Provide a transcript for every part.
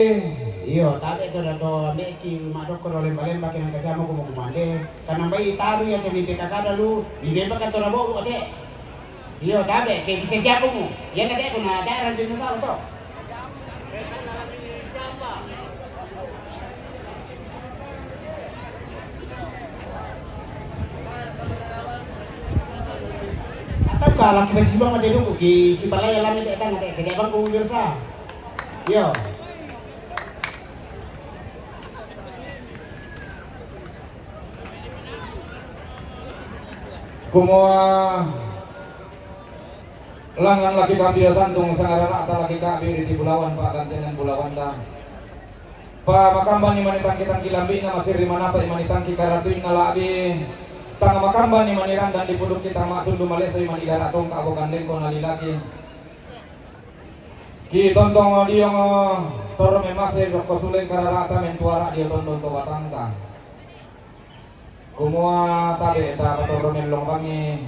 Iyo, tadi itu na to meki madok ko lemba-lemba kinang kasama ko mo kumande. Kanang bay taru ya te bibi kakada lu, bibi pa ka to rabo ate. Iyo, tabe kay bisesya ko mo. Yan na kay ko na daran din sa to. Atap ka laki ba sibang madelo ko ki si balay alam ite tanga te kay bang ko sa. Iyo. Kumuha langan laki kambia santung sangarana ata laki kabiri di Bulawan pa gantian Bulawan ta pa makamban ni manitang kitang kilambi na masiri manapa ni manitang kikaratuin na labi tanga makamban ni maniran dan dipuduk kita matundu maleso iman idaratong kaabogan lengko na lilaki ki tontong diong torme masir kosuleng kararata mentuara dia tondon to batangka kumuha tabi ta patoromen longbangi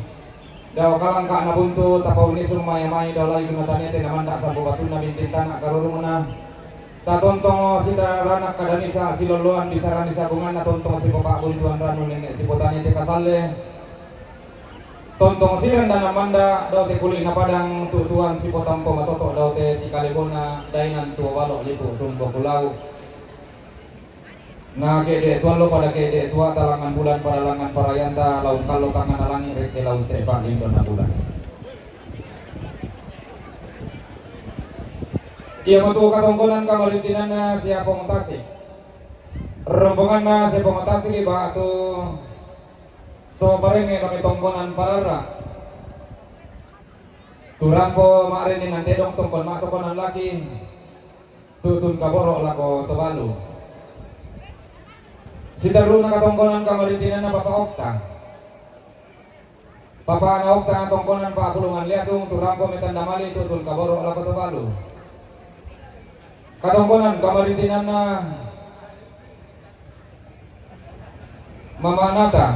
daw kalang ka na bunto tapaw ni sumaya-maya daw layo na tanete naman da sa bubatun na bintintan karurong na tatontong si taranak kadani sa siloluan bisaran sa kungan na tontong si papa buntuan rano ni si potanete kasale tontong si randa naman da daw te kuli na padang tutuan si potampo matoto daw te tikalibona dainan tuwalo lipo tumbo kulaw nga kede tuan lo pada kede tua talangan bulan pada langan parayanta laung kalau kangen alangi reke laung sepa indon na bulan iya matu katongkonan kamalitinan na siya pengotasi rombongan na siya pengotasi liba to parenge kami tongkonan parara turang ko maarinin nanti dong tongkon matokonan lagi tutun kaboro lako tobalu Sitaru na katongkonan kamaritinan na Papa Okta. Papa na Okta tongkonan pa kulungan liatung turangko metandamali tutun kaboro ala kotobalu. Katongkonan kamaritinan na Mama Nata.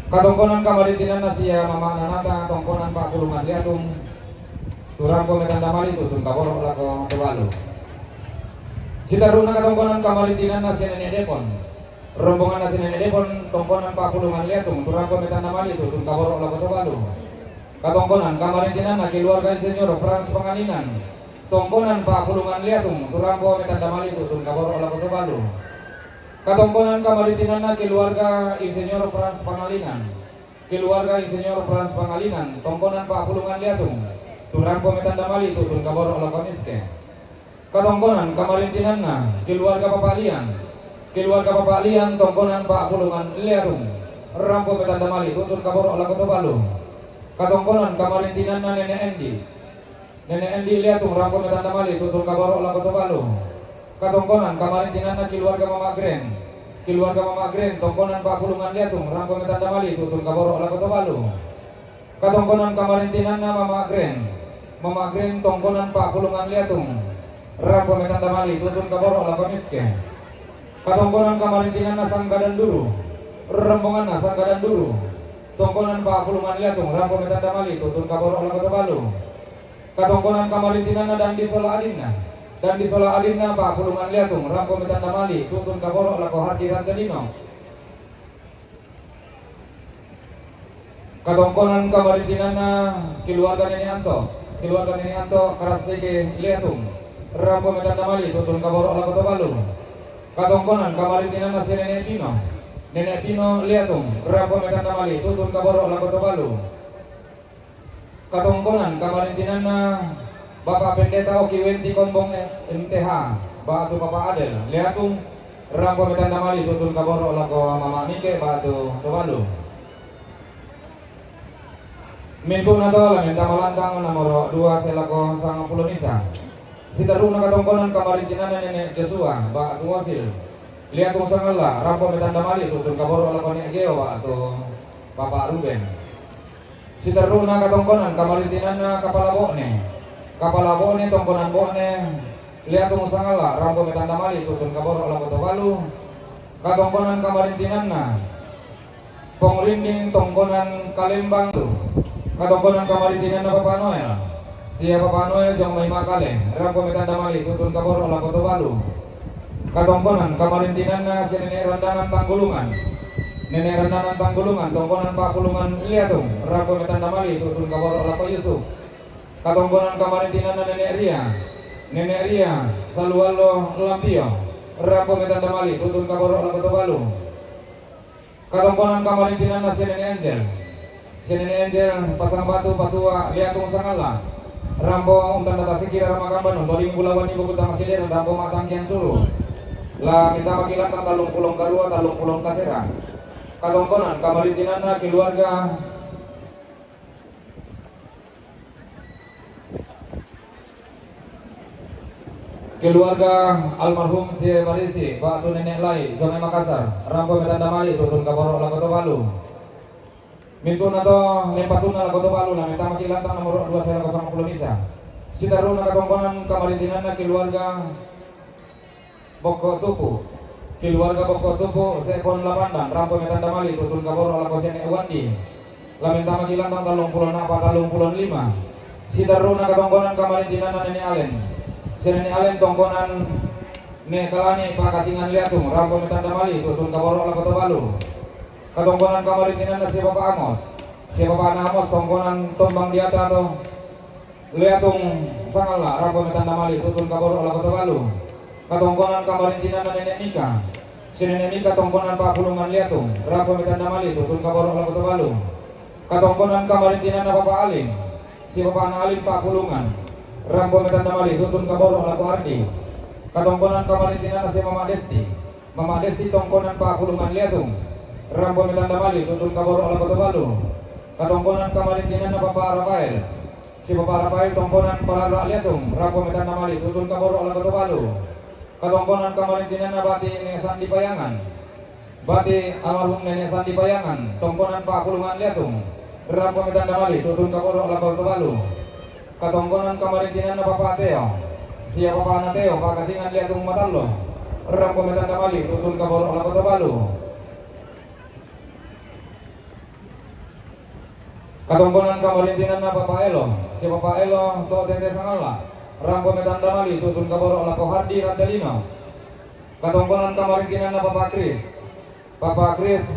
Katongkonan kamaritinan na siya Mama Nata tongkonan pa kulungan liatung turangko metandamali tutun kaboro ala kotobalu. Sitaru na katongkonan kamaritinan na si Nene Depon rombongan na si Nene Depon tongkonan pa kulungan liatung turang ko metanamali tutun kaboro la kotobalu katongkonan kamaritinan na keluarga Insinyur Franz Pangalinan tongkonan pa kulungan liatung turang ko metanamali tutun kaboro la kotobalu katongkonan kamaritinan na keluarga Insinyur Franz Pangalinan keluarga Insinyur Franz Pangalinan tongkonan pa kulungan liatung turang ko metanamali tutun kaboro la komiske katongkonan kamarintinan na keluarga papalian tongkonan pa kulungan liarung rampo metandamali tutun kaboro ala kotobalu katongkonan kamarintinan na Nene Endi liatung rampo metandamali tutun kaboro ala kotobalu katongkonan kamarintinan na keluarga Mama Gren tongkonan pa kulungan liatung rampo metandamali tutun kaboro ala kotobalu katongkonan kamarintinan na Mama Gren tongkonan pa kulungan liatung rampo metandamali tutun kaboro ala komiske katongkonan kamarintinan na Sanggadan Duru rombongan na Sanggadan Duru tongkonan pa kulungan liatung rampo metandamali tutun kaboro ala kotobalu katongkonan kamarintinan na Dandi Sola Adinna pa kulungan liatung rampo metandamali tutun kaboro ala kohadiran tadino katongkonan kamarintinan na keluarga Nini Anto karasike liatung rampo metandamali tutun kaboro ala kotobalu katongkonan kamarintinan na si Nene Pino liatung rampo metandamali tutun kaboro ala kotobalu katongkonan kamarintinan na Bapak Pendeta Oki Wenti Kombong MTH batu Bapak Adel liatung rampo metandamali tutun kaboro ala ko Mama Mike batu tobalu minpun na to lang enta malantang nomor 2 selako sang Pulonisa Sitaru na katongkonan kamarintinan na Nene Joshua ba tuwasil liatung sangala rampo metandamali tutun kaboro ala ko ni Ageo ba to Papa Ruben Sitaru na katongkonan kamarintinan na Kapalabone tongkonan bone liatung sangala rampo metandamali tutun kaboro ala ko tobalu katongkonan kamarintinan na Pongrinding tongkonan Kalembang tu katongkonan kamarintinan na Papa Noel Siapa Noel jong may makale rampo metanda mali tutun kaboro la Kota Balu. Katongkonan kamarintinan na si Nenek Randangan Tanggulungan. Nenek Randangan Tanggulungan tongkonan Pakulungan Liatung rampo metanda mali tutun kaboro la Ko Yusuf. Katongkonan kamarintinan na Nenek Ria Salualo Lampio rampo metanda mali tutun kaboro la Kota Balu. Katongkonan kamarintinan na si Nenek Angel Pasang Batu Patua Liatung Sangala rampo untan data sikira ramakamban toling bulawan ibu kutang silir rampo matang kian suruh la minta makilatan talung pulong karua talung pulong kasera. Katongkonan kamarintinan na keluarga almarhum si Marisi Pak Tu Nenek Lai Zone Makassar rampo metanda mali tutun kaboro la Kota Balu. Mintun atau nempatuna la Kota Balu la minta makilatan nomor 2 saya 0 misa. Sitaruna katongkonan kamarintinan na keluarga Boko Tupu. Keluarga Boko Tupu sekon lapandan rampo metanda mali tutun kaboro la Kosene Wandi. La minta makilatan talung pulon 5. Sitaruna katongkonan kamarintinan na Nenek Alen. Seneni Alen tongkonan ne kalani Pakasingan Liatung rampo metanda mali tutun kaboro la Kota Balu. Katongkonan kamarintinan na si Bapak Amos. Si Bapak Amos tongkonan Tombang Diata atau Liatung Sangala rampo metanda mali tutun kaboro la Kota Balu. Katongkonan kamarintinan na Nenek Nika. Si Nenek Nika tongkonan Pakulungan Liatung rampo metanda mali tutun kaboro la Kota Balu. Katongkonan kamarintinan na Bapak Alim. Si Bapak Alim Pakulungan rampo metanda mali tutun kaboro la Ko Ardi. Katongkonan kamarintinan na si Mama Desti. Mama Desti tongkonan Pakulungan Liatung rampo metanda mali tutun kaboro la Kota Balu. Katongkonan kamarintinan na Bapak Rafael. Si Bapak Rafael tongkonan Palara Liatung rampo metanda mali tutun kaboro la Kota Balu. Katongkonan kamarintinan na Bati Nenek Sandi Payangan. Bati almarhum Nenek Sandi Payangan tongkonan Pakulungan Liatung rampo metanda mali tutun kaboro la Kota Balu. Katongkonan kamarintinan na Bapak Teo. Siapa Bapak Teo Pakasingan Liatung Matallo rampo metanda mali tutun kaboro la Kota Balu. Katongkonan kamarintinan na Bapak Elo. Si Bapak Elo to Tete Sangala rampo metanda mali tutun kaboro la Ko Hardi Rantelino. Katongkonan kamarintinan na Bapak Kris. Bapak Kris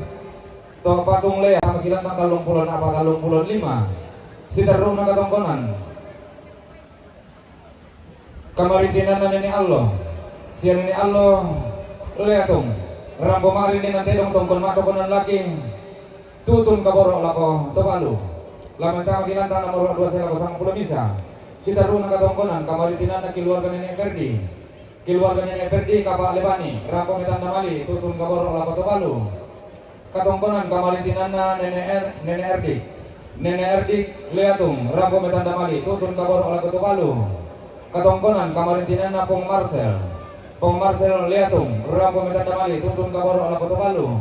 to Patung Lea makilatan talung pulon 5. Sitaruna katongkonan kamarintinan na Nenek Allo. Si Nenek Allo Liatung rampo marini nanti dong tongkon matokonan laki tutun kaboro la Kota Balu. Lamenta makilatan nomor 2 saya 0 misa. Sitaruna katongkonan kamarintinan na keluarga Nenek Ferdi. Keluarga Nenek Ferdi Kapal Lebani rampo metanda mali tutun kaboro la Kota Balu. Katongkonan kamarintinan na Nenek Erdik. Nenek Erdik Liatung rampo metanda mali tutun kaboro la Kota Balu. Katongkonan kamarintinan na Pong Marcel Liatung rampo metanda mali tutun kaboro la Kota Balu.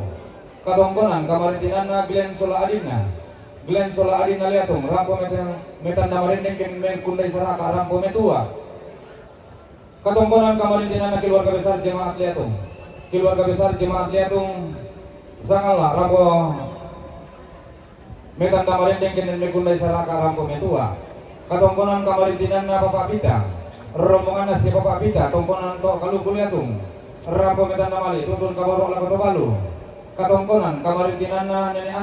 Katongkonan kamarintinan na Glenn Sola Adina Liatung rampo metanda marindeng ken Kundai Saraka rampo metua. Katongkonan kamarintinan na keluarga besar Jemaat Liatung. Keluarga besar Jemaat Liatung Sangala rampo metanda marindeng ken Kundai Saraka rampo metua. Katongkonan kamarintinan na Bapak Pita. Rombongan na si Bapak Pita tongkonan to Kaluku Liatung rampo metanda mali tutun kaboro la Kota Balu. Katongkonan kamarintinan na Nenek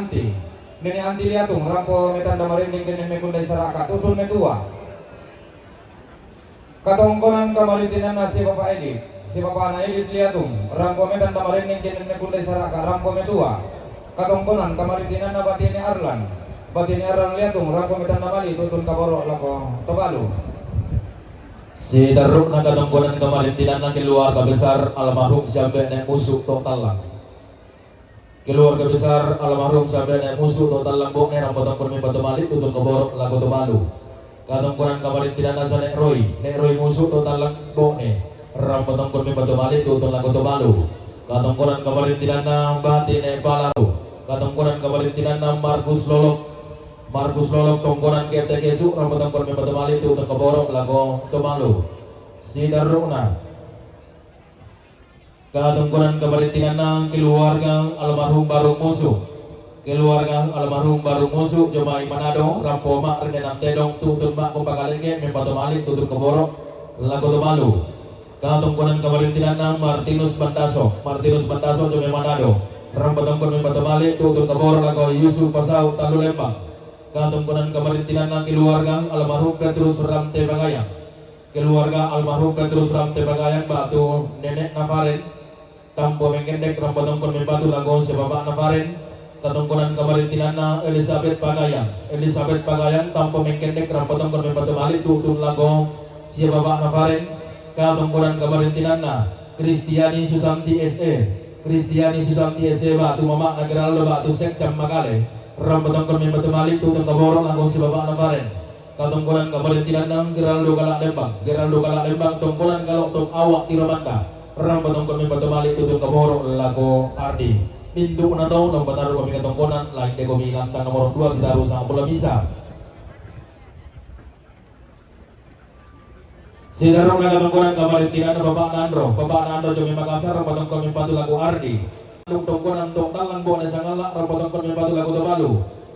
Anti Liatung rampo metanda marinding ken Kundai Saraka tutun metua. Katongkonan kamarintinan na si Bapak Edit. Si Bapak na Edit Liatung rampo metanda marinding ken Kundai Saraka rampo metua. Katongkonan kamarintinan na Batini Arlan Liatung rampo metanda mali tutun kaboro la Kota Balu. Si Daruk na katongkonan kamarintinan na keluarga besar almarhum Syabda Nek Musuh total lang. Keluarga besar almarhum Syabda Nek Musuh total lang bok ne rampo tongkon mi patumali tutun kaboro la Kota Balu. Katongkonan kamarintinan na sa Nek Roy Musuh total lang bok ne rampo tongkon mi patumali tutun la Kota Balu. Katongkonan kamarintinan na Bati Nek Palaro. Katongkonan kamarintinan na Markus Lolok tongkonan kete kesu rampo tongkon mi patumali tutun kaboro la Kota Balu. Si Daruna katongkonan kamarintinan ng keluarga almarhum Barong Musuh. keluarga almarhum baru musuh Jomai Manado rampo mak renenam tedong tutun mak kumpakalenge mempato malin tutun keboro lago malu kantong kunan kamarintinan Martinus Bandaso Jomai Manado rampo tongkon mempato malin tutun keboro lago Yusuf Pasau Talu Lembang kantong kunan kamarintinan keluarga almarhum Petrus Ramte Bagayang keluarga almarhum Petrus Ramte Bagayang batu nenek Nafaren tampo mengendek rampo tongkon membatu lago sebabak Nafaren katongkonan kamarintinana Elizabeth Pagayang tampo mengkendek rampotong kon membatu mali tutun lago sia baba Nafaren katongkonan kamarintinana Kristiani Susanti SE batu mama nageral batu sekcam Magale rampotong kon membatu mali tutun kaborong lago sia baba Nafaren katongkonan kamarintinana Geraldo Galak Lembang tongkonan galok tong awak Tiromanda rampotong kon membatu mali tutun kaborong lago Ardi Pintu penatau nomor taruh kami ketongkonan lain dekomi lantang nomor 2 Sitaru sang pula bisa. Sitaru na ketongkonan kamarintinan Bapak Nandro Jomi Makassar rapatong kami patu lagu Ardi. Tongkonan tong talang bo na sangala rapatong kami patu lagu Tobalu.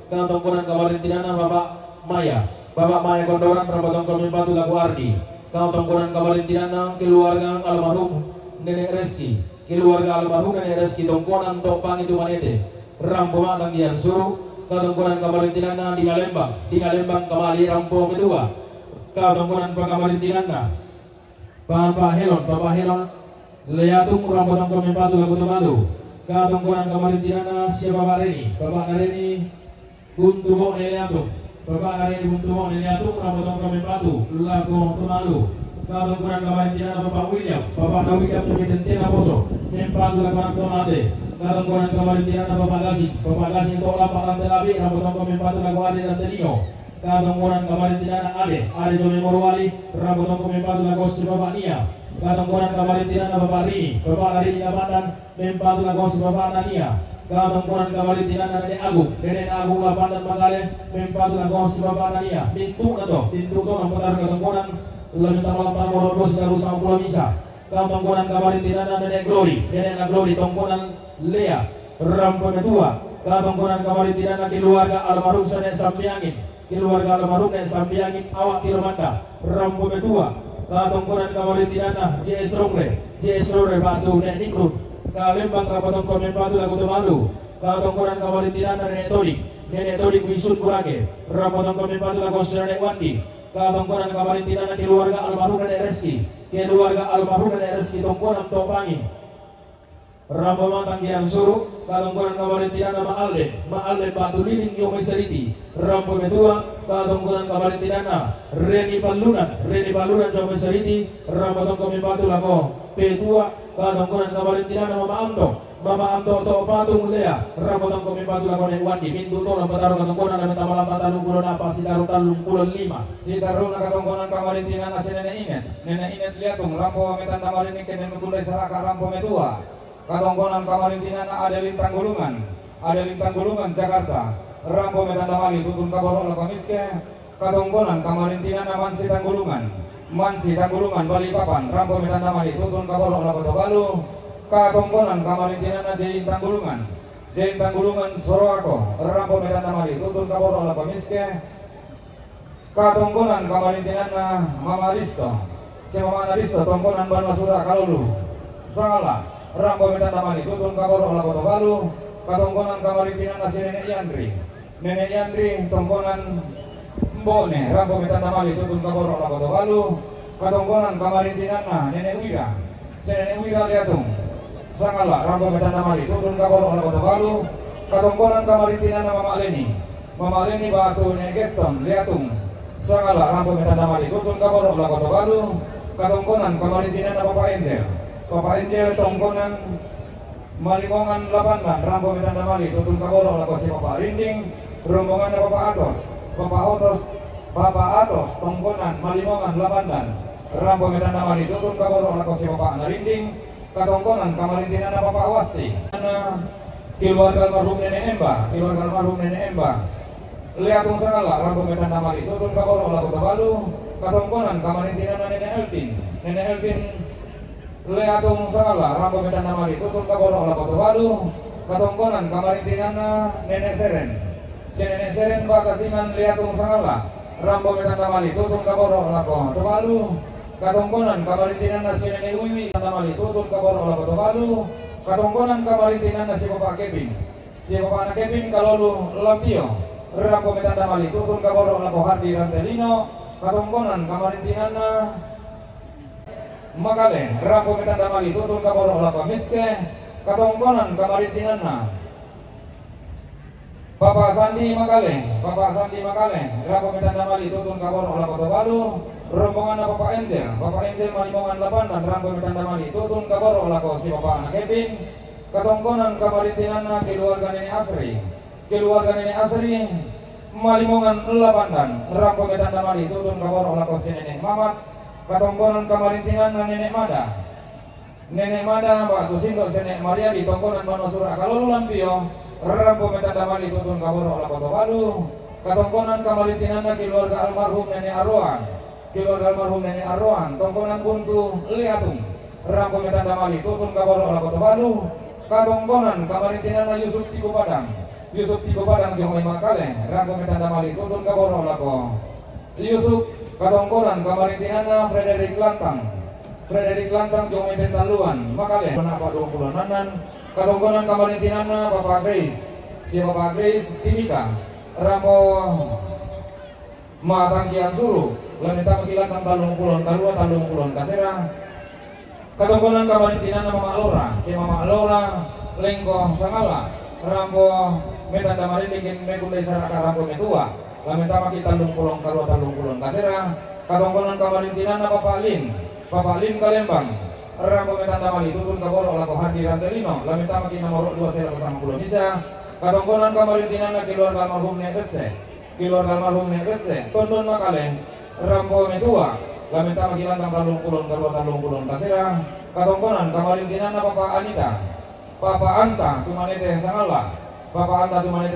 Ketongkonan kamarintinan Bapak Maya Kondoran rapatong kami patu lagu Ardi. Ketongkonan kamarintinan keluarga almarhum Nenek Reski tongkonan topang itu manete rampo matang dian suruh katongkonan kamarintinana Dina Lembang kembali rampo kedua katongkonan kamarintinana Papa Helon leatung rampo tongkon mempatu lagu Tobalu katongkonan kamarintinana siapa Bapak Nareni buntu mo leatung rampo tongkon mempatu lagu Tobalu katongkonan kamarintinana Bapak William Tumitentena Poso mempatu lagu Tomate katongkonan kamarintinana Bapak Gasing to lapak rantai labi rampo tongkon mempatu lagu Ade dan Tenino katongkonan kamarintinana Ade Jome Morwali rampo tongkon mempatu lagu si Bapak Nia katongkonan kamarintinana Bapak Rini Labandan mempatu lagu si Bapak Nia katongkonan kamarintinana Nenek Agung Labandan Magale mempatu lagu si Bapak Nia pintu to rampo taruh katongkonan lalu tamalapan nomor 2 Sitaru sang pula bisa katongkonan kamarintinana Nenek Glory tongkonan Lea rampo metua katongkonan kamarintinana keluarga almarhum Nek Sambiangin awak Tiromanda rampo metua katongkonan kamarintinana JS Rore batu Nek Nikrun Kalembang rapatongkon mempatu lagu Tobalu katongkonan kamarintinana Nenek Todik Wisut Kurage rapatongkon mempatu lagu Nenek Wandi katongkonan kamarintinana keluarga almarhum Nenek Reski tongkonan Topangi rampo matang yang suruh katongkonan kamarintinana Maalden batu liling Yomai Seriti rampo metua katongkonan kamarintinana Reni Palunan Yomai Seriti rampo tongkon mempatu lago P2 katongkonan kamarintinana Mama Anto to patung Lea rampo tongkon mempatu lago Nek Wandi pintu to lampa taruh katongkonan lampa tamalam talung pulon apa Sitaru talung pulon 5 Sitaru na katongkonan kamarintinana si Nenek Inet liatung rampo metan tamarin kenen mengulai saraka rampo metua katongkonan kamarintinana Adelin Tanggulungan Jakarta rampo metan tamali tutun kaboro lago miske katongkonan kamarintinana Mansi Tanggulungan Balikpapan rampo metan tamali tutun kaboro lago Tobalu katongkonan kamarintinana Jain Tanggulungan Soroako rampo metan tamali tutun kaboro lago miske katongkonan kamarintinana Mama Risto tongkonan Banwasura Kalulu Sangala rampo metan tamali tutun kaboro lago Tobalu katongkonan kamarintinana si Nenek Yandri tongkonan Mbone rampo metan tamali tutun kaboro lago Tobalu katongkonan kamarintinana Nenek Wira liatung Sangala rampo metan tamali tutun kaboro lago Tobalu katongkonan kamarintinana Mama Leni batu Nek Geston liatung Sangala rampo metan tamali tutun kaboro lago Tobalu katongkonan kamarintinana Bapak Angel tongkonan Malimongan Labandan rampo metan tamali tutun kaboro lago si Bapak Rinding rombongan Bapak Atos tongkonan Malimongan Labandan rampo metan tamali tutun kaboro lago si Bapak Narinding katongkonan kamarintinana Bapak Wasti keluarga almarhum Nenek Emba liatung Sangala rampo metan tamali tutun kaboro lago Tobalu katongkonan kamarintinana Nenek Elvin liatung Sangala rampo metan tamali tutun kaboro lago Tobalu katongkonan kamarintinana nenek seren. Si nenek seren bakasingan liatung sangala rambo metandamali tutun kaboro lako tobalu. Katongkonan kamarintinana si nenek wiwi tandamali tutun kaboro lako tobalu. Katongkonan kamarintinana si bapak Kevin. Si bapak anak Kevin kalolu lampio rambo metandamali tutun kaboro lako hardi rantelino. Katongkonan kamarintinana Makale, rampo metandamali tutun kaboro lako miske. Katongkonan kamarintinana Bapak Sandi Makale, rampo metandamali tutun kaboro lako tobalu. Rombongan Bapak Angel malimongan labanan rampo metandamali tutun kaboro lako si bapak anak Kevin. Katongkonan kamarintinana keluarga nenek Asri, malimongan labanan rampo metandamali tutun kaboro lako si nenek Mamat. Katongkonan kamarintinana nenek Mada batu sindok senek Maria di tongkonan Manosura kalau lampio rampo metandamali tutun kaboro lako tobalu. Katongkonan kamarintinana keluarga almarhum nenek Arroan, tongkonan buntu liatung rampo metandamali tutun kaboro lako tobalu. Katongkonan kamarintinana Yusuf Tigo Padang Jomai Makale rampo metandamali tutun kaboro lako Yusuf. Katongkonan kamarintinana Frederick Lantang Jomai Bentaluan Makale Pak 26an. Katongkonan kamarintinana Bapak Grace Timika rampo Matangkian Sulu lamenta makilatan talung pulon kasera. Katongkonan kamarintinana Mama Lora Lengko Sangala rampo metandamali bikin megundai saraka rampo metua lamenta makita talung pulon kasera. Katongkonan kamarintinana Bapak Lim Kalembang rampo metandamali tutun kaboro lako hardi rantelino lamenta makina morok 2 sela bersama pulau bisa. Katongkonan kamarintinana keluarga almarhum Nek Bese tondon Makale rampo metua lamenta makilan talung pulon kasera. Katongkonan kamarintinana Papa Anta Tumanete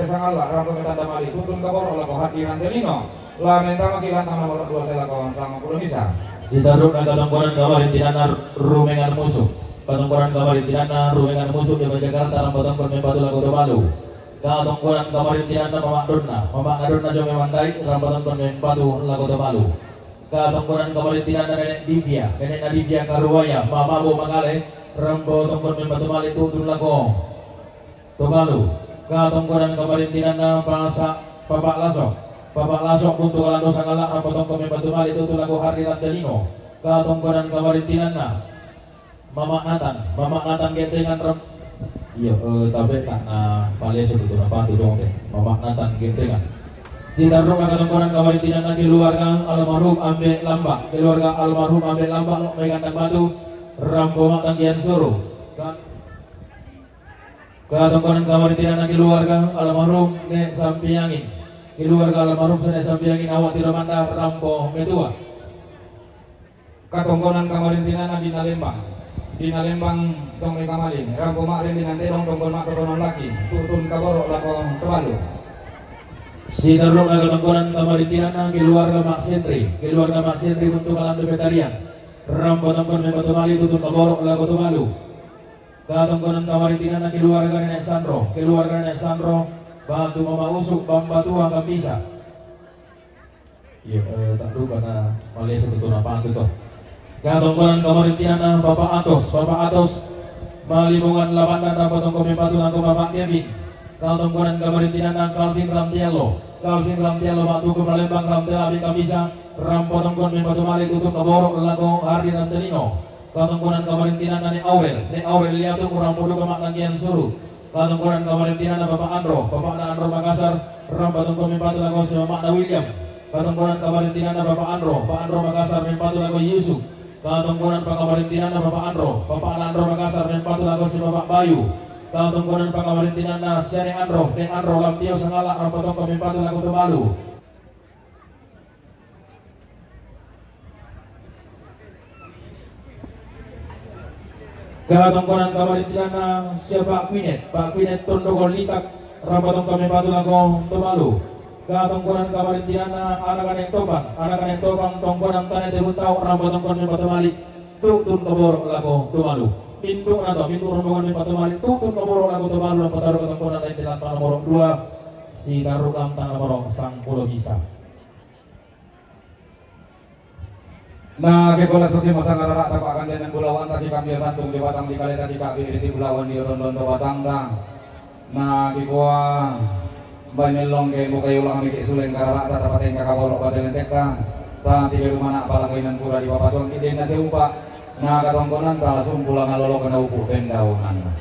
Sangala rampo metandamali tutun kaboro lako hardi rantelino lamenta makilan nomor 2 sela sama pulau bisa. Sidaruk na katongkonan kamarintinana rumengan musuh. Katongkonan kamarintinana rumengan musuh di Jakarta rambatan pembatu lagu tobalu. Katongkonan kamarintinana Mama Donna Jome Mandai rambatan pembatu lagu tobalu. Katongkonan kamarintinana Nenek Nadivia Karuwaya Mama Bo Makale rambatan pembatu mali tutun lagu tobalu. Katongkonan kamarintinana Bapak Lasok untuk kalando sangala rambatan pembatu mali tutun lagu hari rantelino. Katongkonan kamarintinana Mama Nathan gentengan tapi tak na pale sebetul apa tu dong deh Mama Nathan gentengan. Sidarung katongkonan kamarintinana keluarga almarhum Ambe Lambak lo megandang batu rampo mak tanggian suruh. Katongkonan kamarintinana keluarga almarhum Nek Sampiangin. Keluarga almarhum Nek Sampiangin awak tidak mandar rampo metua. Katongkonan kamarintinana Dina Lembang Song Kamali rampo mak rin dinante dong tongkon mak keronon laki tutun kaboro lako tebalu. Sidarung katongkonan kamarintinana keluarga Mak Sentri untuk kalando betarian rampo tongkon membatu mali tutun kaboro lako tebalu. Katongkonan kamarintinana keluarga Nenek Sandro bantu Mama Usuk bambatu angkat bisa. Iya tak lupa na malih sebetulnya apa itu toh. Katongkonan kamarintinana Bapak Atos malimungan labanan rapotong komempatu nangko Bapak Kevin. Katongkonan kamarintinana Calvin Ramtielo waktu ke Palembang Ramtielo abik kabisa rampotong komempatu mali tutup keborok lako Hardi Rantelino. Katongkonan kamarintinana Nek Aurel liatu kurang podo ke Maklangian Suru. Katongkonan kamarintinana Bapak Andro Makassar rampotong komempatu lako si Makna William. Katongkonan kamarintinana Bapak Andro Makassar mempatu lako Yusuf. Katongkonan kamarintinana Bapak Andro Makassar mempatu lako si Bapak Bayu. Katongkonan kamarintinana Syane Andro Lampio Sangala rampotong mempatu lako Tobalu. Katongkonan kamarintinana Pak Quinet Tondokol Litak rampotong mempatu lako Tobalu. Katongkonan kamarintinana anak-anak topang tongkonan tanah debuntau rambut tongkon membatu malik tutun kabor lako tumalu. pintu rombongan ni patumali tutun kaboro lagu tebalo lang pataru katungkunan lain bilang nomor 2 si Daruk Lamtang nomor sang pulo bisa. Nah, kekola sosi masa ngararak tak akan dengan bulawan tadi kami santung di batang di kali tadi kami di bulawan di oton batang dah. Nah, kikuah banyak long ke muka ulang kami kesulen ngararak tak dapat yang kakabolo pada lentek dah. Tak tiba rumah nak palang kainan pura di bapak tuang kiden nasi umpa. Nah, katongkonan tak langsung pulang ngalolo kena upuh pendaunan.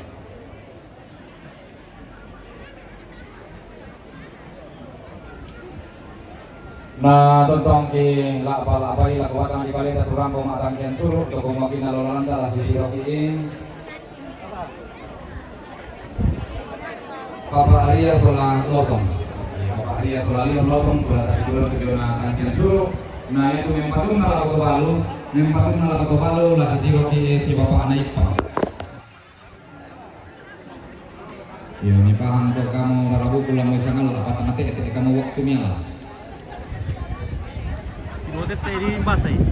Nah, tontong ki la apa ila kuatang di balik turang ko matang kian suruh to ko makin nalolan tala si rokiin. Papa Arya sola lotong. Ya, Papa Arya sola lion lotong pula tadi dulu video na kian suruh. Nah, itu yang patung nala ko balu, yang patung nala ko balu la si roki si Bapak anak pa. Yo, ni paham kok kamu Rabu pulang sangal apa tanate ketika kamu waktunya lah. Modet tadi bahasa ini.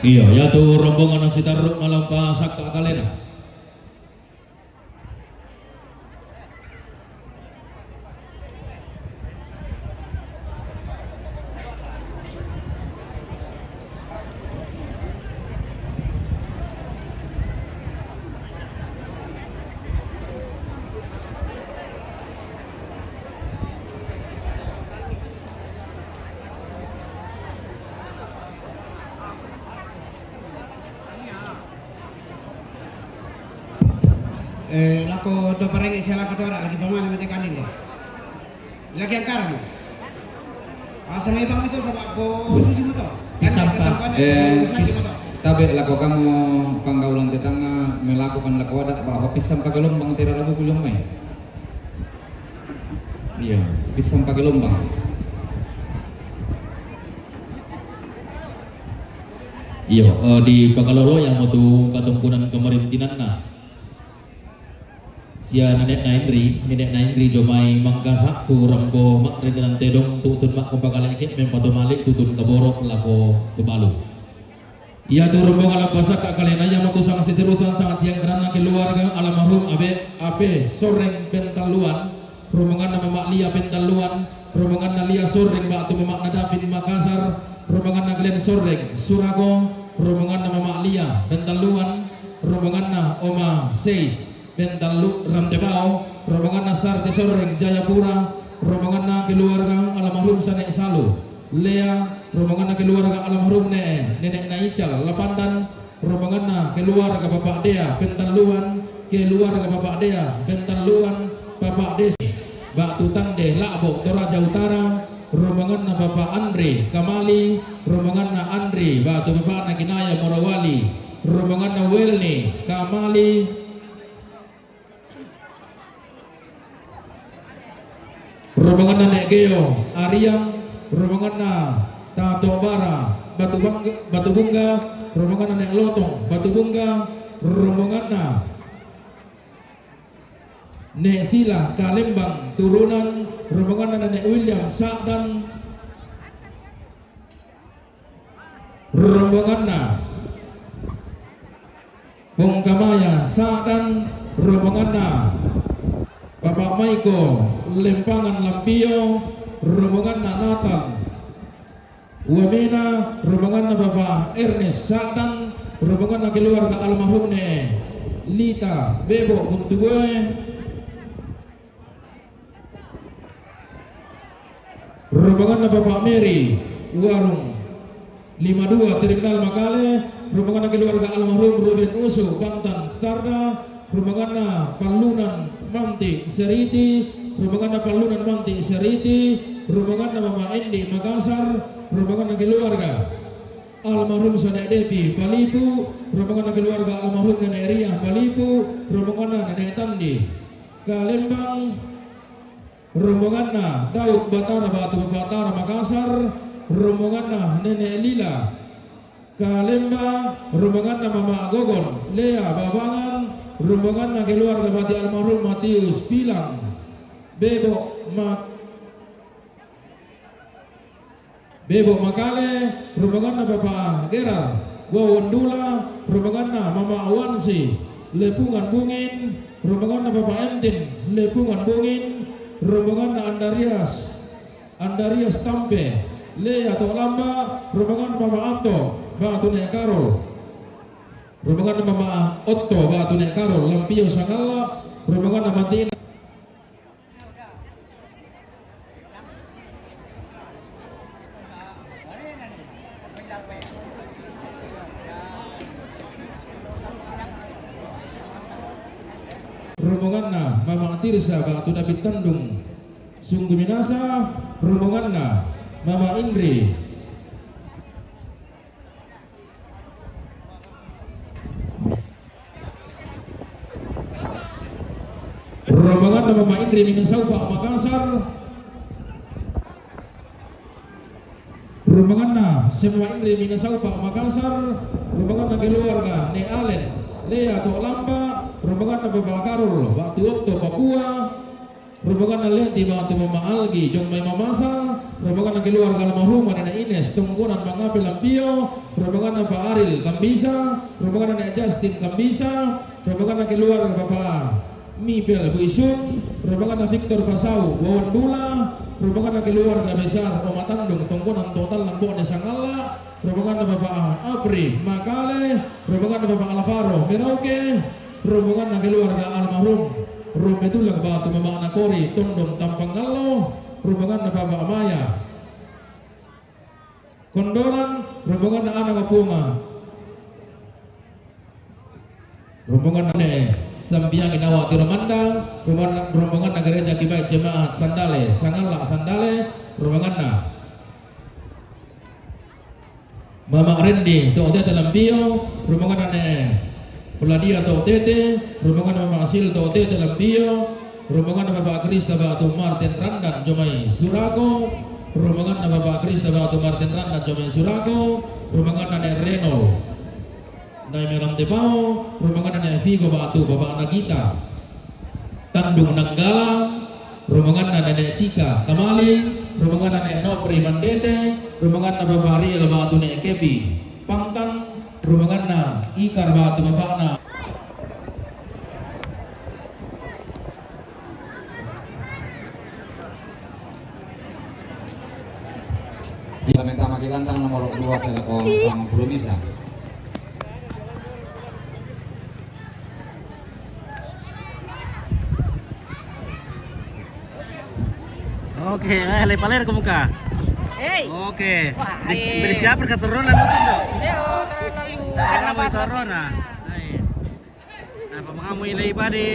Iya, yaitu rombongan si Daruk Malampa Sakta Kalena. Lako do pareng sila katora lagi pamana mete kanin deh. Lagi ang karamo. Asa may bang ito sa ko susi mo to. Tabe lako kamu panggaulan tetangga melakukan lakwada bahwa pisang pagalombang tira rabu kulong may. Iya, pisang pagalombang. Iya, di Pakalolo yang mau tuh katungkunan pemerintinan na. Sia nenek naindri jomai mangga saktu rambo mak redan tedong tutun mak kompakala ikit mempatu malik tutun kaborok lako kebalu. Ia tu rombongan lapasak kalena yang mau sang terusan sangat yang kerana keluarga almarhum abe soreng Pentaluan, rombongan nama mak Lia Pentaluan, rombongan Lia soreng mak tu mak Nadapin Makassar, rombongan Glen soreng Surago, rombongan nama mak Lia Pentaluan, rombongan na Oma Seis Pentalu Ramtebao, rombongan Nasar Tesoreng Jayapura, rombongan na keluarga almarhum Sanek Salu, Lea, rombongan na keluarga almarhum Nenek Naical Lapandan, rombongan na keluarga Bapak Dea Pentaluan, keluarga Bapak Dea Pentaluan, Bapak Desi, Bak Tutang De Lakbo Toraja Utara, rombongan na Bapak Andre Kamali, rombongan na Andre Batu Bapak na Kinaya Morawali, rombongan na Welni Kamali, rombongan na Nek Geo Ariang, rombongan na Tato Bara Batu Bunga, rombongan na Nek Lotong Batu Bunga, rombongan na Nek Sila Kalembang Turunan, rombongan na Nek William Sakdan, rombongan na Pongkamaya Sakdan, rombongan na Bapak Maiko Lempangan Lampio, rombongan na Nathan Wamena, rombongan na Bapak Ernest Sakdan, rombongan na keluarga almarhum Lita Bebo Kuntugoy, rombongan na Bapak Mary Warung 52 Terminal Makale, rombongan na keluarga almarhum Ruben Usu Bantan Starda, rombongan na Palunan Manti Seriti, rombongan na Palunan Manti Seriti, rombongan Mama Endi Makassar, rombongan keluarga almarhum Saudara Devi Palipu, rombongan keluarga almarhum Nenek Ria Palipu, rombongan Nenek Tandi Kalembang, rombongan Daud Batara Batu Batara Makassar, rombongan Nenek Lila Kalembang, rombongan Mama Gogon Lea Babangan, rombongan keluarga Bati almarhum Matius Pilang, Bebo Makale, rombongan Bapak Gerard Wawandula, rombongan Mama Awansi Lepungan Bungin, rombongan Bapak Entin Lepungan Bungin, rombongan Andarias Sampe Lea Tolamba, rombongan Mama Anto Batu Nek Karo, rombongan Mama Otto Batu Nek Karo Lampio Sangala, rombongan Amatin rombongan Mama Tirsa Batu David Tandung Sungguh Minasa, rombongan Mama Indri rombongan Mama Indri Minasau Pak Makassar, rombongan semua Indri Minasau Pak Makassar, rombongan keluarga Ne Alen Lea Tok Lamba, rombongan Bapak Karul Waktu Okto Papua, rombongan Lenti Waktu Mama Algi Jong Mai Mamasa, rombongan keluarga almarhum Nenek Ines Tunggunan Mangapil Lampio, rombongan Pak Aril Kambisa, rombongan Nenek Justin Kambisa, rombongan keluarga Bapak Mibel Bu Isun, rombongan Victor Pasau Wawandula, rombongan keluarga besar Oma Tandung Tongkonan Total Lambok Nesangala, rombongan Bapak Apri Makale, rombongan Bapak Alvaro Merauke, rombongan keluarga almarhum Rometullah Batu Mama Anakori Tondong Tampangalo, rombongan Bapak Maya Kondoran, rombongan anak Kapunga, rombongan Sambiang Inawa Tiromanda, rombongan Gereja Kibai Jemaat Sandale Sangala Sandale, rombongan Mama Rendi Tokte Lampio, rombongan Peladia Tokte, rombongan Mama Asil Tokte Lampio, rombongan Bapak Krista Batu Martin Randan Jomai Surako, rombongan Bapak Krista Batu Martin Randan Jomai Surako, rombongan Nenek Reno Nai Meram Tepao, rombongan Nenek Vigo Batu Bapak Nagita Tandung Nanggala, rombongan Nenek Cika Kamali, rombongan Nenek Nopri Mandete, rombongan Bapak Ariel Batu Nenek Kepi Pangtang, rombongan Ikar Batu Bapak Jika minta maki lantang nomor 2 selekor sang belum bisa. Oke, lepaler ke muka. Hey. Oke. Wah, Bersiapkan ke turunan itu. Yo, terlalu. Karena mau turuna. Apa mengamu ilai padi?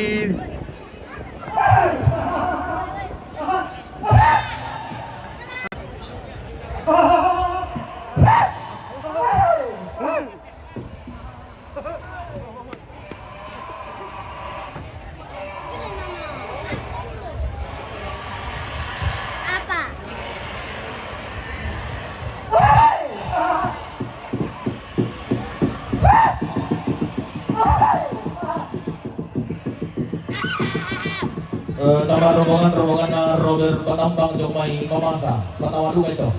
Tambah rombongan Robert Batambang Jomai Mamasa Ketawa dua itu.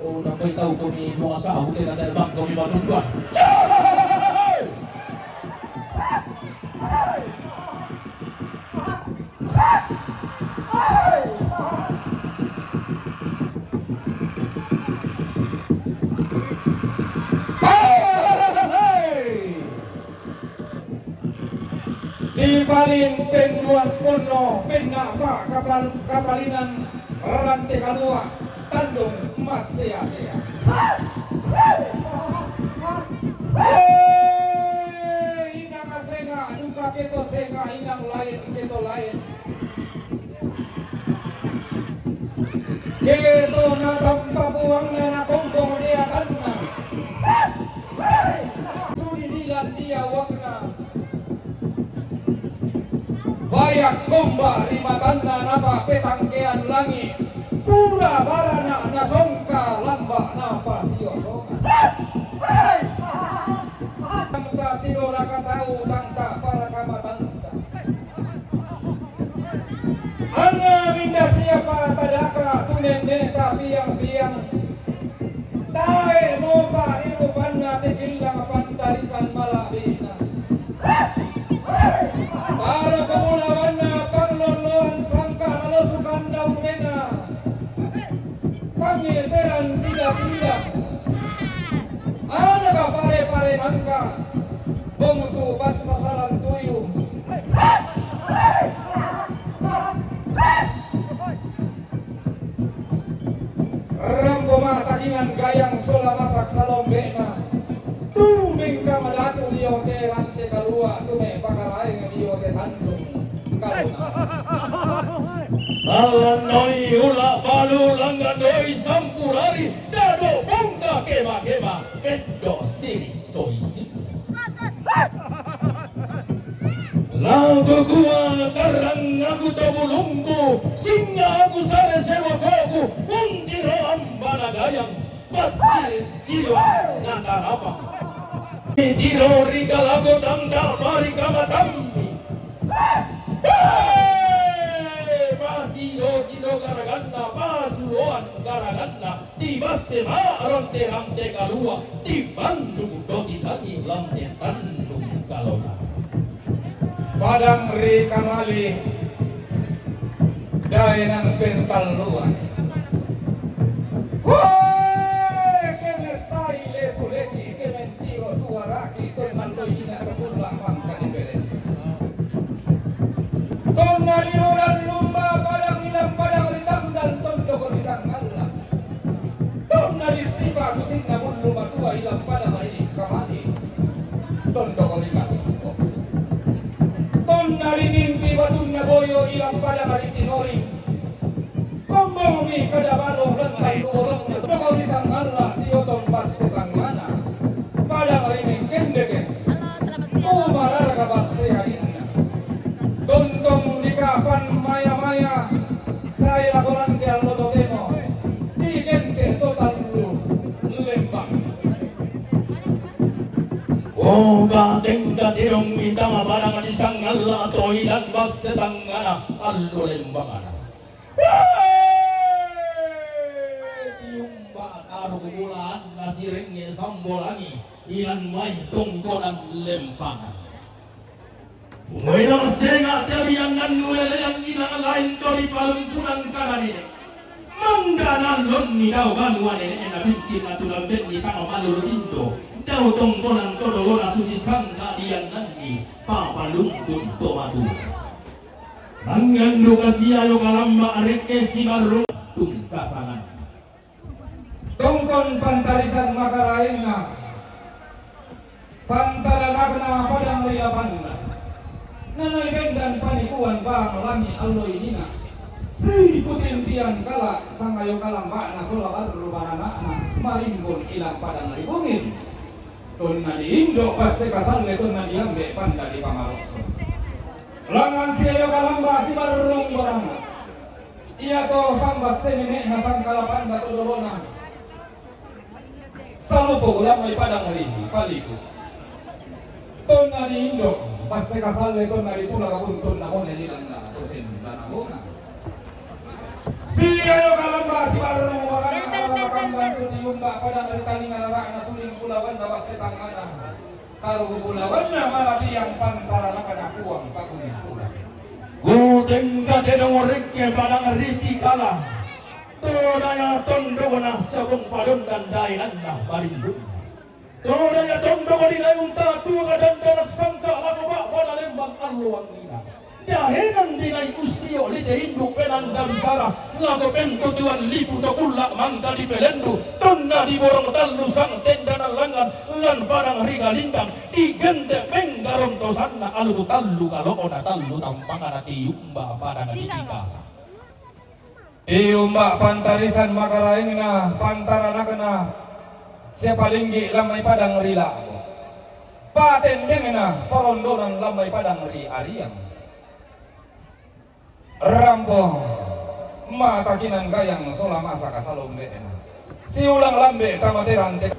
Oh, sampai tahu kami Mamasa, bukan nanti bang kami Batambang. Paling penjuan pono penapa kapalinan rantai kalua Tandung Mas Sea. dia wakna bayak komba rimatanna napa petangkean langit pura barana nasongka lamba napa siosonga tangta tiro raka tahu tangta para kamatanta Anga minda siapa tadaka tunen neta piang-piang tae mopa irupanna tekilang pantarisan malabina para kemulawanna pangloloan sangka nalosukan daun mena pangilteran tidak-tidak anaka pare-pare nangka bongsu pas sasaran tuyung Ramboma takingan gayang sola masak salombena tuming kamadatu diyote rante kalua tume pakaraing diyote tandung kaluna Alanoi ula balu langanoi sampurari dado bongka kema-kema endo siri soisi lagu gua karang aku tabulungku singa aku sare sewa koku undiro ambana gayang bacil tiro natarapa tiro rigalago tamda barika matambi Sino garaganda pasuan garaganda di base maronte ramte kalua di Bandung doti lagi lamte tandung kalona padang ri kamali daenang pental luar woi kemesai lesuleki kementiro tuaraki ternantoi dina kepulah mangka di belen tonna liuran lumba padang ilang padang ritam dan tondo korisang Allah tonna disipa musik namun lumba tua ilang padang ri kamali tondo korikasi nari ngimpi batun nagoyo ilang pada hari tinoring kombomi kada balong lantai luorong na toko risang Allah tiotong pas setang mana pada hari mengkendeke kumarar ka basri harinna tontong di kapan maya-maya saya lakolante al lodo demo di kente total lu lembang Oh gateng gatirong mitama barang di sangala toy dan bas setangana aldo lembangana tiumba taruh bulan nasirengnya sambolangi ilan mai tongkonan lempangan Umaina masenga tabiang nanulele yang inang lain dari palumpunan kananine mandanan lonni daw ganuan ene na binti natulang benni kama malulu tindo daw tongkonan todolona susi sangka diang nanni papalungkun tomatu Nangandu kasiayo kalamba areke simarro tungkasangan tongkon pantarisan makaraingna pantaranagna padang rilapanna nanay bendan panikuan bang langi alloy nina si kutintian kala sangayo kalamba na sulabar rubarana marimbon ilang padang ribungin tunna di Indo pasti kasal tunna di ambe panda di pamarokso langan siayo kalamba si marrung barana iya to sambas senene na sangkala panda todolona salupo lamay padang rihi paliku tunna di Indo pasti kasal tunna di pula kabuntun na kone nilang na tusin danagona siayo kalamba si marrung barana kalamba diumba padang ritali nalarak na suling pulawan na basetang ana taruh pulawan na malabi yang pantara na kanakuang pagunin pula Guten kadang orangnya padang riti kala Todaya tondo na sabong padon dan dainan na marimbun Todaya tondo ko dinayong tatu kadang daras sangka lagu bak pada lembang aluang ina Dahenan dinay usio lite hindu penan dan sara Lago pento tuan lipu tokulak mangka di pelendu Tonna di borong talu sang tenda na langan Lan padang rigalindang di gente penggarom tosanna alu talu kalau ona talu tampangan tiumba padang ditika Iumba pantarisan makaraingna pantaranagna siapa linggi lamay padang rila paten dengan parondonan lamai padang ri ariang rampo mata kinan gayang sola masa kasalom beena siulang lambe tamateran te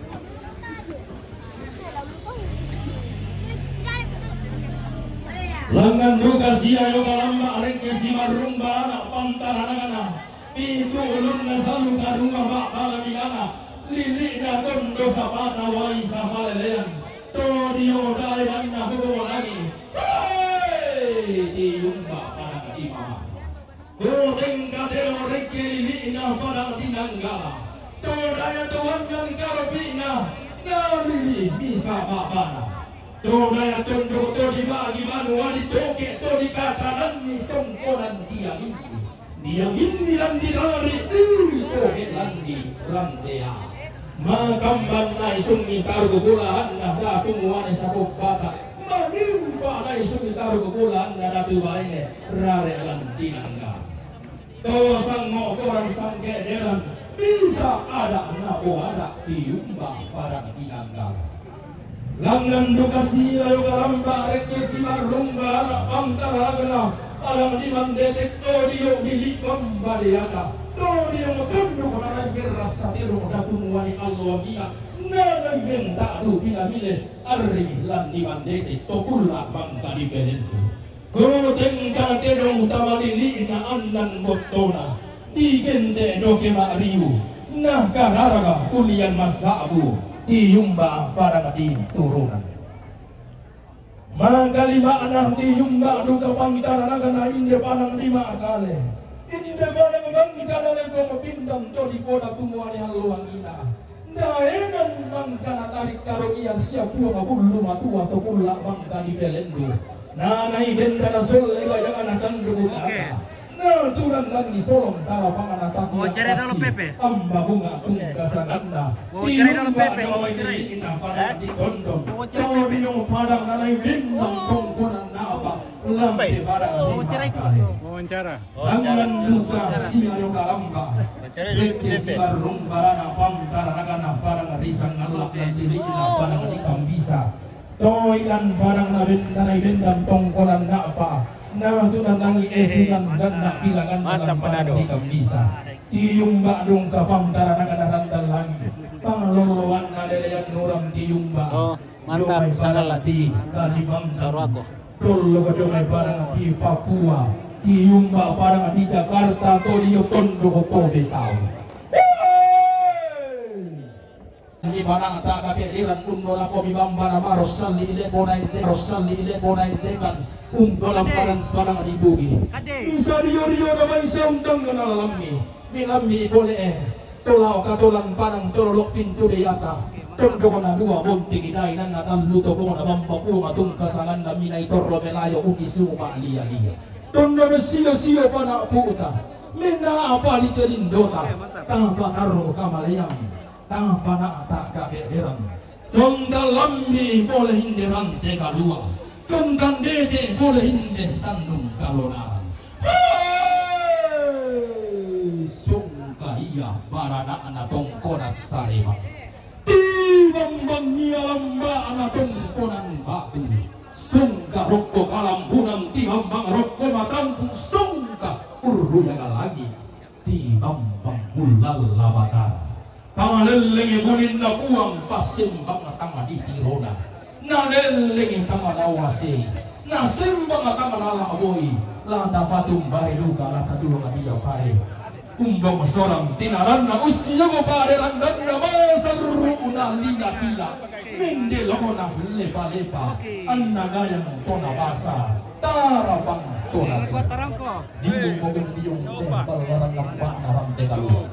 Langan duka siya yoga lamba arek si marumba anak pantara nagana itu ulun na salu karunga ba bala bigana lili na kondo sapata wai samalelean to dio dai na hugo lagi di yumba para kadima ko tengka tero reke lili na para dinanggala to daya tuan yang karabina na lili bisa babana Dona tondo to di bagi manua di toke to di katanan ni tongkoran dia ini landi lari toke landi rantea makamban nai sungi tarugo bulahan na datu muane sabuk bata manimba nai sungi tarugo bulahan na datu baine rare landi nangga to sang ngokoran sang kederan bisa ada na ada tiumba pada dinangga Langan duka siya yung kalamba reke si marumba na pangtaragana alang di mandetek toriyo hilikam baliata toriyo motondo ko na nagberas sa tiro na tumuwani alwagina na nagbenta do pinamile arri lan di mandetek tokula bangka di belento kuteng katerong tamalili na anan botona di gende do ke mariu na kararaga kulian masabu tiyumba para di turunan magalima na tiyumba duka pangitara na gana inde panang lima kali inde panang bangkana lego mapindang to di poda tumuani haluang ina daenan bangkana tarik karunia siapu mabulu matua to pula bangka di belendo nanai benda na solle ga yang anak kandu kata na turan lagi solong tala pangan atak cari dulu Pepe amba bunga kasaganda cari dulu Pepe cari di kondom cari yung padang nanay bintang tongkonan na apa lambe barang wawancara Langan luka siya yung kalamba Reke si barong barana pamtara nagana parang risang nalak ng dili na parang di kambisa toilan parang nanay bintang tongkonan na apa na tunan nangi esingan dan nak bilangan dalam parang di kambisa tiyumba dong kapamtara naganarandal langit pangaloloan na lelayan nuram tiyumba mantap salah di kalimang saru aku tolo ko may parang di Papua tiyumba parang di Jakarta to di tondo ko to bitaw di mana ta kakeliran unnola ko bibamba na maros sali ile bonay kan dalam parang di bugi bisa rio na may saundang na lalami milami boleh tolaw katolan parang tololok pintu de yata tondo ko na dua bonti giday nan natan luto ko na bampapu matung kasangan na minay torro melayo umisu maaliya tondo na siyo pa na puta mena apa li kerindota tanpa karo kamalayang tanpa na ata kakederan tonggal lambi boleh hinderan te kalua tonggan dede boleh hinde tandung kalonaran sungkaiya barana ana tongkonas sarema tibang lamba ana tongkonan batu sungka rokko kalampunang tibang rokko matampu sungka urhuyaga lagi tibang bulal labatara pangalelenge bunin na puang pasimbang tanga di tirona nalelenge tanga nawasi nasimbang tanga nalaboy lata patung bare luka lata dulu kabiya pare umbang masorang tinaran na usiya ko pare randan na masarru unalina kila minde lohona lepa anna gayang tona basa tarapang tona dingong mo diyong tembal warang lampa narang dekalu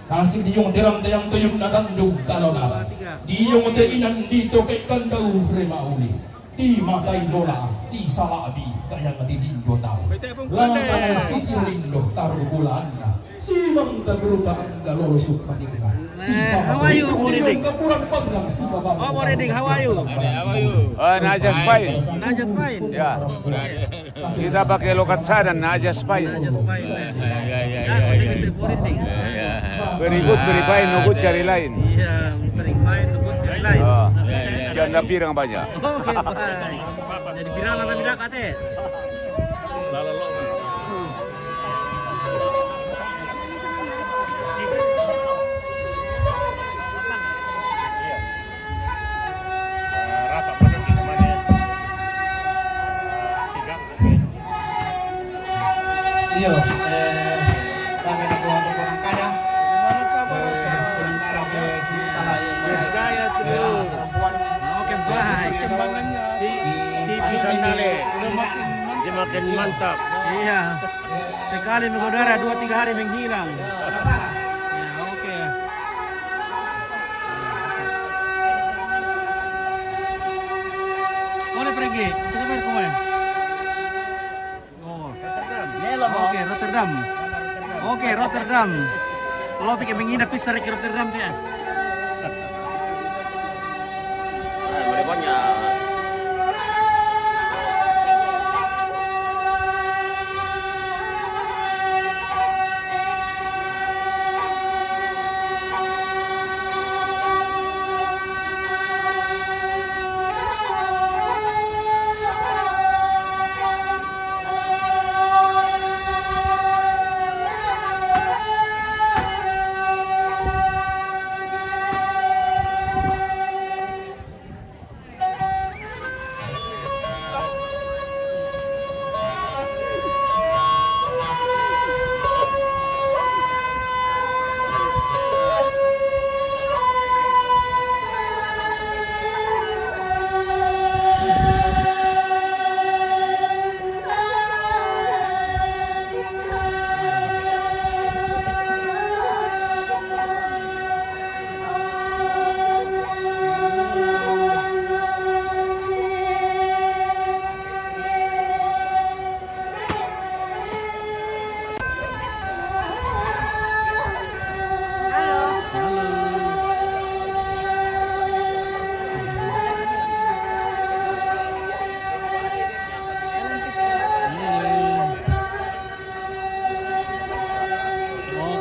kasih diyong tiram tayang tuyong natandog kalona diyong te inan dito kay kandau remauli di matay lola di salabi kaya ngadidindo tao langan siti lindo taruh bulan simang tagrupa ang galolusok patigna how are you Moriding? Kapurang paglang si Baba Moriding, how are you? Najas fine. Najas fine. Ya. Kita pakai lokat sana Najas fine. Najas fine. Very good, very fine. No good cari lain. Iya, very fine, good cari lain. Janda pirang banyak. Oke, baik. Jadi viral na nila kate. Iyo, kami nakuha ko po ng kada. Sementara ke sementara Gaya ke tuh. anak perempuan. Oke, baik. TV Sandale. Semakin mantap. Iya. Sekali mengudara 2-3 hari menghilang. Ya, oke. Boleh pergi. Kita main kemana? Oh, Rotterdam. Oke, Rotterdam. Oke, Rotterdam. Lo pikir menginap pisah ke Rotterdam dia.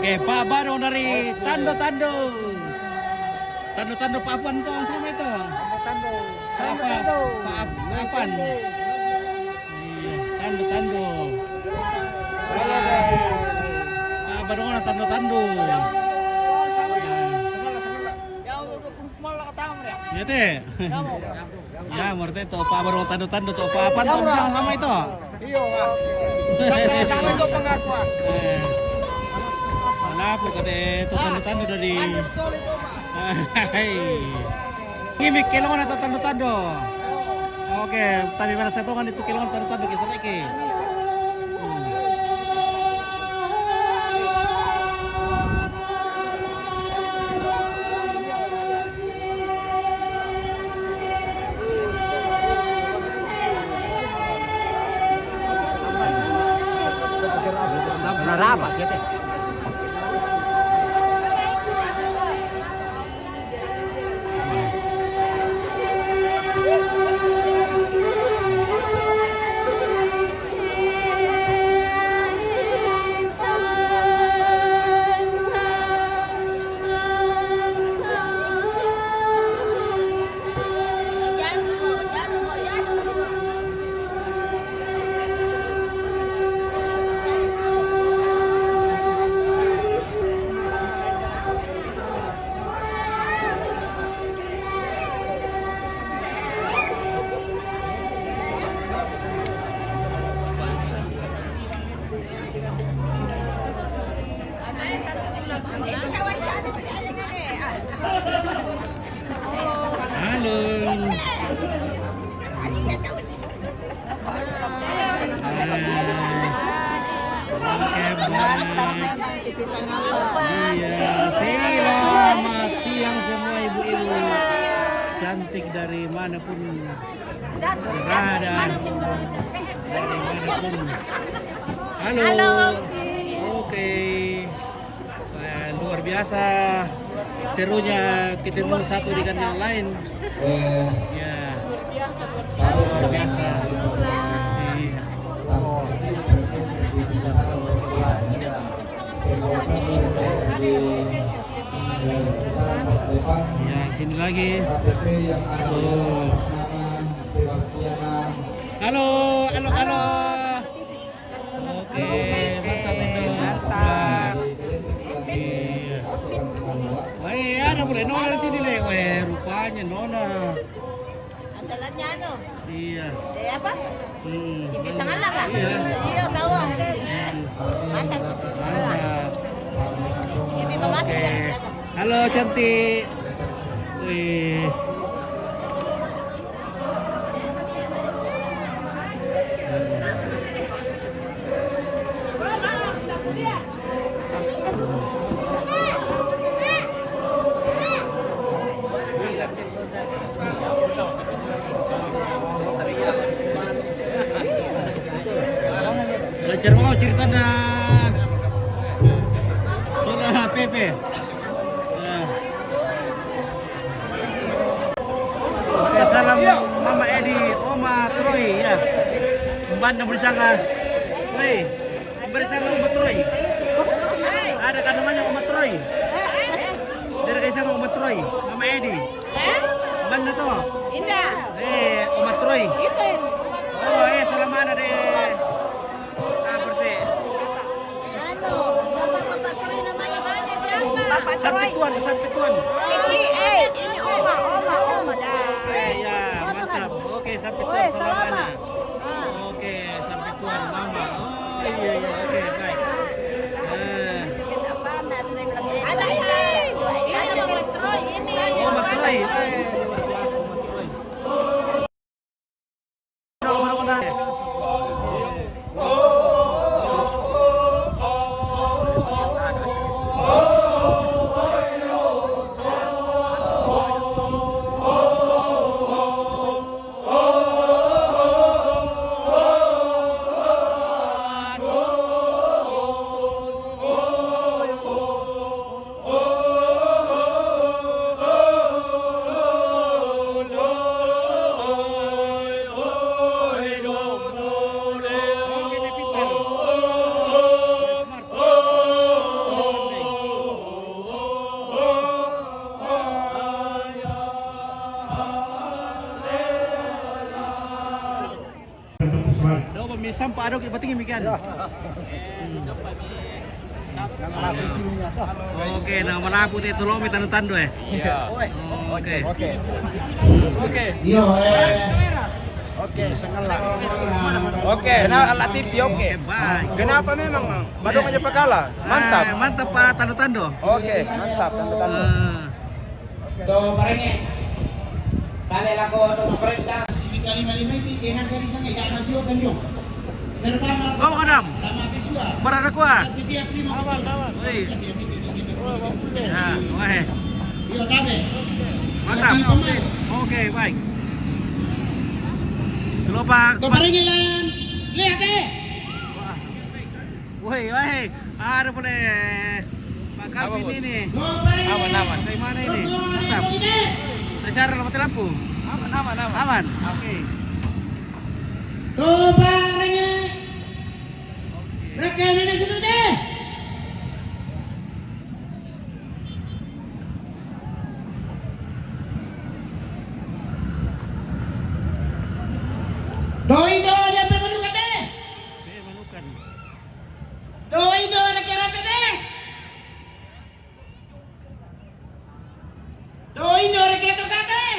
Oke, Pak Barong dari Tando-Tando. Tando-Tando Pak Apan tuh sama itu. Tando-Tando. Pak Apan. Iya, Tando-Tando. Pak Barong ada Tando-Tando. Ya teh. Ya, mengerti tuh Pak Barong Tando-Tando tuh Pak Apan tuh sama itu. Iya, Kak. Sama itu pengakuan. Lapo kate to tando-tando dari. Hai. Gimik kailangan na tando-tando. Oke, tapi mana saya tahu kan itu kailangan tando-tando kita lagi. Berapa gitu? Iya, selamat siang semua ibu-ibu cantik dari manapun berada, dari manapun. Halo. Oke. Luar biasa serunya ketemu satu dengan yang lain. Ya. Luar biasa. Ya, sini lagi. KTP yang ada di atas nama Sebastiana. Halo, halo, halo. Oke, mantap itu. Mantap. Iya. Wah, ada boleh Nona di sini deh. Wah, rupanya Nona. Andalannya anu. Iya. Apa? TV Sangala kah? Iya. Iya, tahu. Mantap. Mantap. TV Mamasih Oke. kan? Halo cantik. Wih. Belajar mau cerita dah. Soal Pepe. Oke, salam Mama Edi, Oma Troy ya. Banda bersama. Woi, bersama Oma Troy. Ada kan namanya Oma Troy. Dari kayak sama Oma Troy, Mama Edi. Banda tuh. Indah. Oma Troy. Itu. Oh, salam ada deh. Seperti Anu, Bapak Troy namanya mana siapa? Bapak sampai tuan. Ini Oma dah. Ya, mantap. Oke, sampai tuan Woi, selamanya. selamat. Oke, sampai tuan Mama. Oh, iya, oke, baik. Ada ini. Ada Bapak Troy ini. Oh, Mak Troy. Luar biasa, Mak Troy. Mana? Sampah aduk ibating imikan. Oke, nama laku itu lo minta tando ya. Oke. Yo, Oke, nah Latif oke. Baik. Kenapa memang Badung aja pekala? Mantap. Mantap Pak tando-tando. Oke, mantap. Tanda-tanda. to parenge. Kami lako to maperintah sipika 55 ini tenang dari sana tidak nasi otan yo. Pertama. Oh, Adam. Tama kiswa. Berada kuat. Setiap 5 kawan. Wih. Ya, wah. Yo tabe. Mantap. Oke, baik. Gelombang. To parenge lan. Lihat eh. Woi, ada boleh Pak Calvin ini. Aman. Dari mana ini? Mantap. Acara mati lampu. Aman. Oke. To parenge. Rekan ini sudah deh. Doi dia pemenukan deh. Manukan. Doi nakira deh. Doi nakira deh.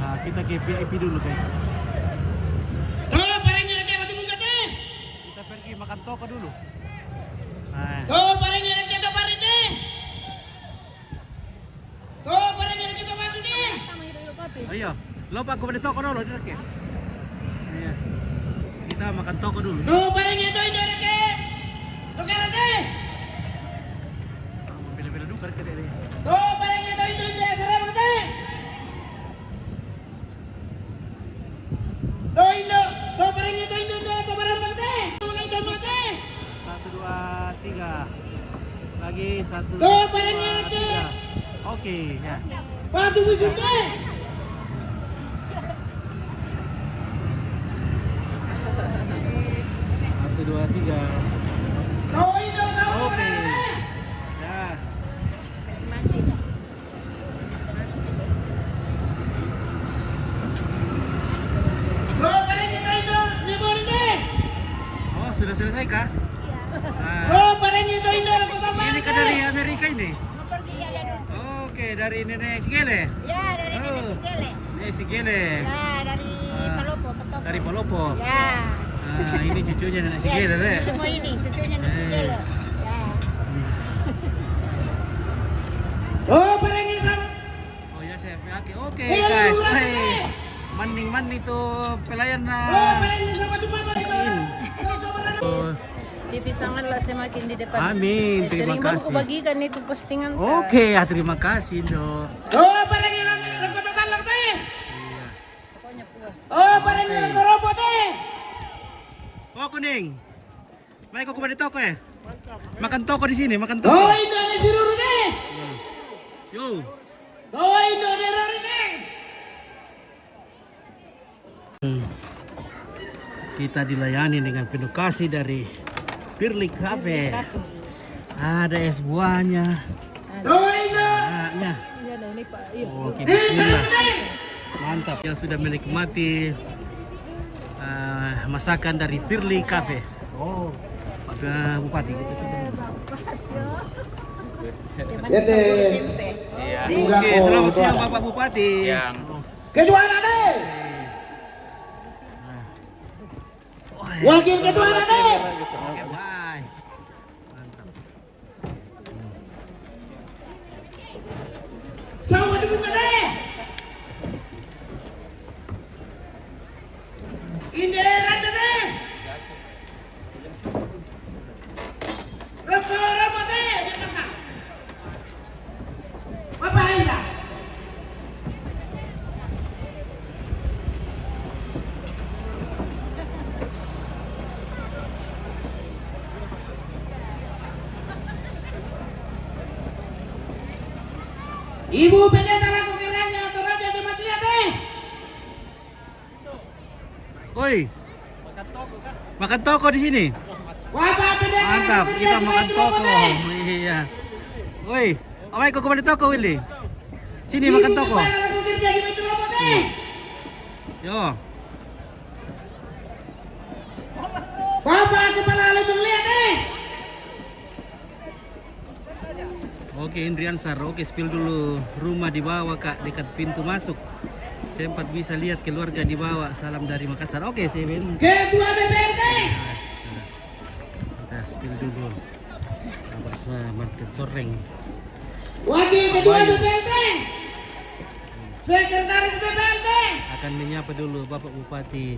Nah, kita ke VIP dulu, guys. Tuh, parengnya lagi mati muka deh. Kita pergi makan toko dulu. Nah, Tuh, parengnya lagi to pare deh. Tuh, parengnya lagi to pare deh. ayo. Lupa aku pada toko dulu, direk ya. Iya. Kita makan toko dulu. Tuh, parengnya doi lagi. Tukar deh. Bila-bila dukar ke deh. Tuh, parengnya doi serem deh. Doi tuh parengnya doi to barang deh. Mulai doi deh. 1, 2, 3. Lagi 1. Tuh, parengnya lagi. Oke, ya. Batu busuk deh. 1, 2, 3. ini? Mau pergi ya dari. Oke, dari Nenek Sigele. Ya, dari Nenek Sigele. Nenek Sigele. Ya, dari Palopo, Petopo. Dari Palopo. Ya. Ini cucunya Nenek Sigele, Ya, Le. semua ini cucunya Nenek Sigele. Ya. Oh, parengin sama. Oh ya, saya oke guys. Maning tuh pelayan na. Oh, parengin sama tuh Papa. TV sangat lah semakin di depan. Amin, terima Sering banget kasih. aku bagikan itu postingan. Oke, ya terima kasih, Dok. Oh, parengin lang kota talang tuh. Pokoknya puas. Oh, parengin lang robot eh. Oh, kuning. Mari kau kembali toko ya. Makan toko di sini, makan toko. Oh, itu ada siruru nih. Yo. Oh, itu ada rori nih. Kita dilayani dengan penuh kasih dari Firly Cafe. Ada es buahnya. Oh, itu. Anaknya. Iya, ini Pak. Iya. Oke, bismillah. Mantap. Yang sudah menikmati masakan dari Firly Cafe. Oh, Pak Bupati. Ya deh. Oke, selamat siang Bapak Bupati. Kejuara deh. Wakil kejuara deh. Oke, bye. Sama dibuka deh. Ini rada deh. Rapa deh. Apa ini? Ibu pendeta laku kiranya atau raja jemaat lihat deh. Oi. Makan toko di sini. Bapak pendeta. Mantap, laku kita kerja makan jemaat toko. deh. Iya. Woi, awai kau kembali toko Willy. Sini makan toko. Ibu kepala laku kerja jemaat robot deh. Yo. Bapak kepala laku lihat deh. Oke, Indriansar. Oke, spill dulu. Rumah di bawah, Kak, dekat pintu masuk. Saya sempat bisa lihat keluarga di bawah. Salam dari Makassar. Oke, Seven. Ketua BPLT. Kita spill dulu. Abasa Market Soreng. Wakil ketua BPLT. Sekretaris BPLT. Akan menyapa dulu Bapak Bupati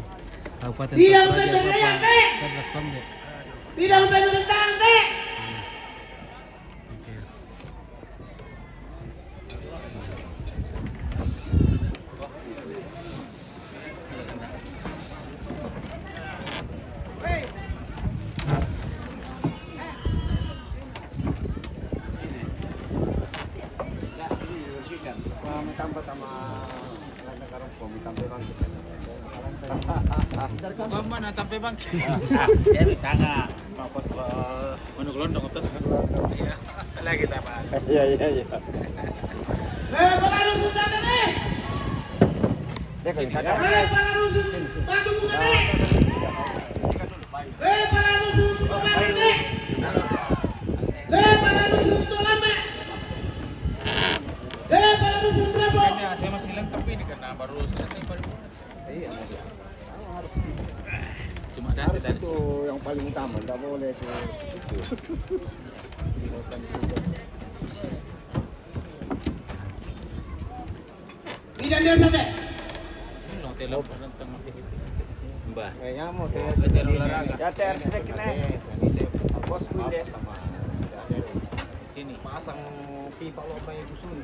Kabupaten Tidak Toraja, berteriak, Bapak Dek. Sadrak Pamde. Tidak pemerintahan deh. Oke. Mama na tampe bang. Ya bisa enggak? Pakot ke manuk londong atas kan. Iya. Lagi kita Pak. Iya. Pengaruh sultan deh. Pengaruh batu bunga deh. Pengaruh sultan deh. Pengaruh sultan deh. Pengaruh sultan deh. Saya masih lengkap ini karena baru selesai baru. Iya, masih. Harus Cuma dasar tadi. itu yang paling utama, tidak boleh itu. Tidak biasa deh. Ini hotel tentang Mbah. Kayaknya mau Hotel olahraga. ya sedikit nih. Bos kuliah sama Sini. pasang pipa lomba yang susun.